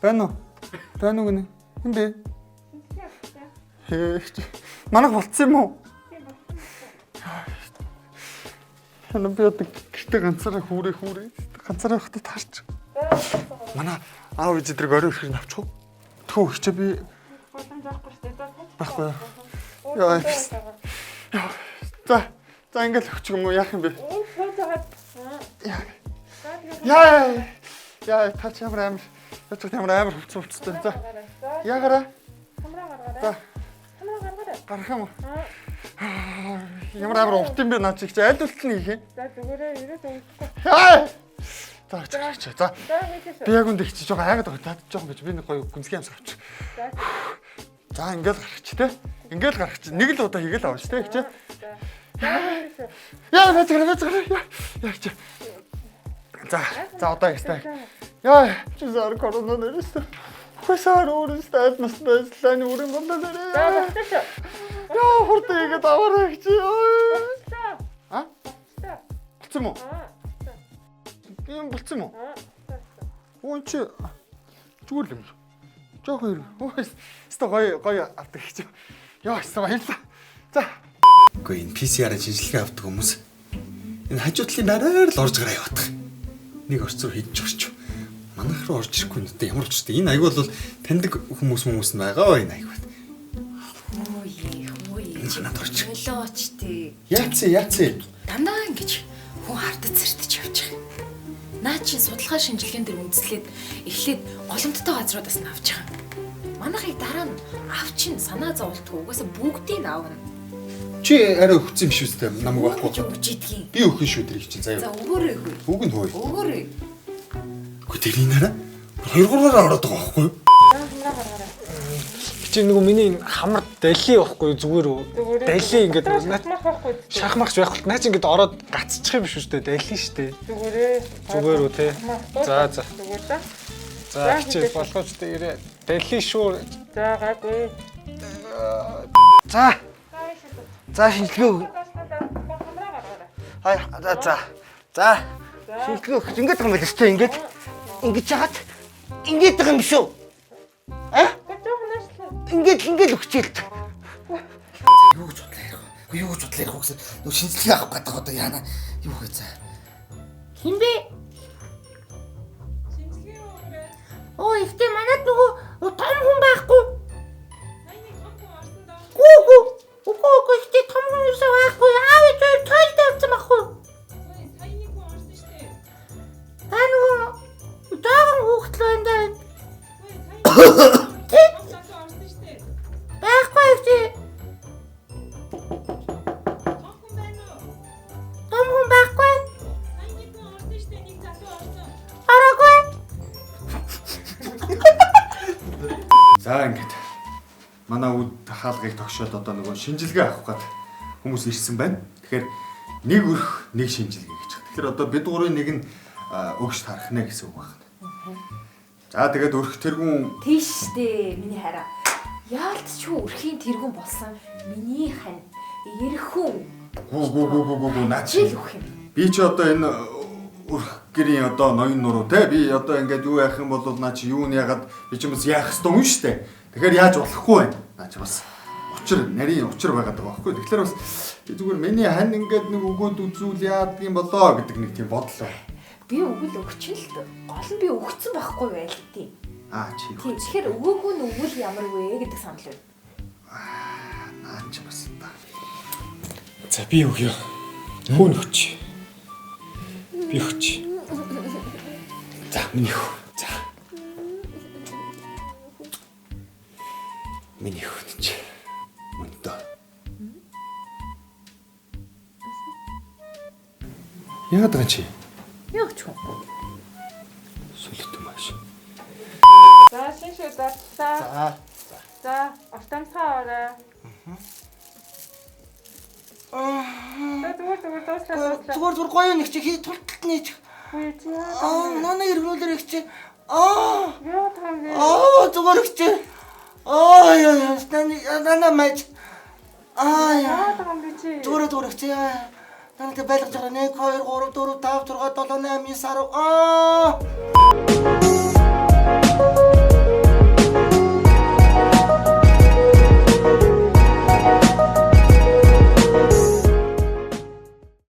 байна уу гинэ? Хэн бэ? Манайх болцсон юм уу? Хана би одоо гэртээ ганцаараа хүүрээ. Ганцаараа хатад таарч. Манай аав эзэдрэг орой ихээр навчих уу? Тхүү ихчээ би байхгүй. Яа. За ингээл өгчих юм уу? Яах юм бэ? Яа, тач ямар амар. Яцх ямар амар хувцастай. За. Ягараа. За. Гарах юм уу? Ямар амар урт юм бэ наа чи аль үлтэн хийх юм? За зүгээрээ ирээд өгөхгүй. За. Би яг үндэ чи жоо айгаад байгаа. Таад жоохон гэж би нэг гоё гүнзгий амсаа авчих. За ингээл гаргач те. Ингээл гаргач. Нэг л удаа хийгээл аваач те. Хичээ. Яа, бацгара. Яа чи. За одоо ястай. Яа, чи зар корона нэрсэн. Хөөсөр өөрөөсөө нас байслаа нүрэн бондоо нэрээ. Яа, хурдээгээ даваарай чи. А? Болцсон уу? Ийм болцсон уу? Өө чи зүгээр юм. Жохоо. Өстө гоё авдаг гэж. Яа, өстө баярлаа. За. Үгүй энэ PCR-аар шинжилгээ авдаг хүмүүс энэ хажуу талын нараар л орж гараа явах. Нэг орцоор хийж орч. Манайх руу орж ирэхгүй нөтэ ямар ч тийм энэ аяг бол таньдаг хүмүүс нь байгаа энэ аяг байна. Хөөе. Энэ надад орч. Өлөөч тий. Яац. Дандаа ингэж хүн хартад зэрдэж явж байгаа. Наа чи судалгаа шинжилгээнд дэр үндэслээд эхлээд голомттой газруудаас нь авч байгаа. Манайхыг дараа нь авчин санаа зовлтгүй угаасаа бүгдийг авна. Чи арай өгсөн юм шүү дээ намайг байхгүй. Үжидгийн. Би өгөх шүү дээ чинь заяа. За өгөөрэй хөө. Үг нь хөөе. Өгөөрэй. Гэхдээ тэр энэ хараа 2-3-аар ороод байгаа байхгүй юу? Чи нэг миний хамар дали байхгүй зүгээр үү? Дали ингээд шахмахч байх бол наа чи ингээд ороод гацчих юм шүү дээ. Дали шүү дээ. Зүгээр үү те. За. За чи болгооч дээ ирээ. Дали шүү. За гайгүй. За шинжилгээ. За. Шинжилгээ өгч ингэж байгаа юм байна шүү дээ. Ингэж чагаад ингэж байгаа юм шүү. Ингэж өгчээл. Юу гэж бодлоо гэсэн. Нөө шинжилгээ авах гэдэг одоо яана. Юу хөө за. Хин бэ? Шинжилгээ өгөөрэй. Оо ихтэй манад нөгөө том хүн байхгүй. Саяны том хүн орсон доо. Үгүй ихтэй том хүн юусаа байхгүй. Аав ээж тойлд авсан байхгүй. Саяны хүн орсон штэ. Та нөгөө даахан хүүхдлөө энэ даа. Байхгүй ихтэй. Том хүн байхгүй. Саяны хүн орсон штэ. Нэг залуу орсон. Араагүй. За ингээд манай үд хаалгыг тогшоод одоо нөгөө шинжилгээ авах гээд хүмүүс ирсэн байна. Тэгэхээр нэг өрх нэг шинжилгээ гэж. Тэгэхээр одоо бид гурвын нэг нь өгч тарах нэ гэсэн үг байна. За тэгээд өрх тэргүүн Тийш штэ миний хараа. Яалтч юу өрхийн тэргүүн болсон миний хань эрхэн. гүү наач. Жил өгөх юм. Би ч одоо энэ өрх гэрийн одоо ноён нуруу те би одоо ингээд юу яах юм бол наа чи юу нь ягаад би ч юм бас яах ёстой юм штэ. Тэгэхээр яаж болохгүй байна. Наа чи бас нарийн учир байгаад байгаа байхгүй. Тэгэхээр бас зүгээр миний хань ингээд нэг өгөөд үзүүл яадаг юм болоо гэдэг нэг тийм бодлоо. Би өгөл өгч л гол нь би өгцөн байхгүй байл тий. Чи юу. Тэгэхээр өгөөгүй нь өгвөл ямар вэ гэдэг санал байна. Наа чи бас та. За би өгье. Хүн өгч. Би өгч. За миний хөө. За. Миний хөөч. Мөнтөө. Яагаад байгаа чи? Юу ч юм. Сүлт юм ааш. За шинжлэх ухаан. За автомтаа орой. Зүгээр гоё нэг чи хий тулталт нээж. Үгүй чи. Манай иргүүлэр их чи. Яа тань. Зүгээр их чи. Яа, нана мэж. Яа тань би чи. Зүгээр их чи. Танайд байлгаж байгаа 1 2 3 4 5 6 7 8 9 10.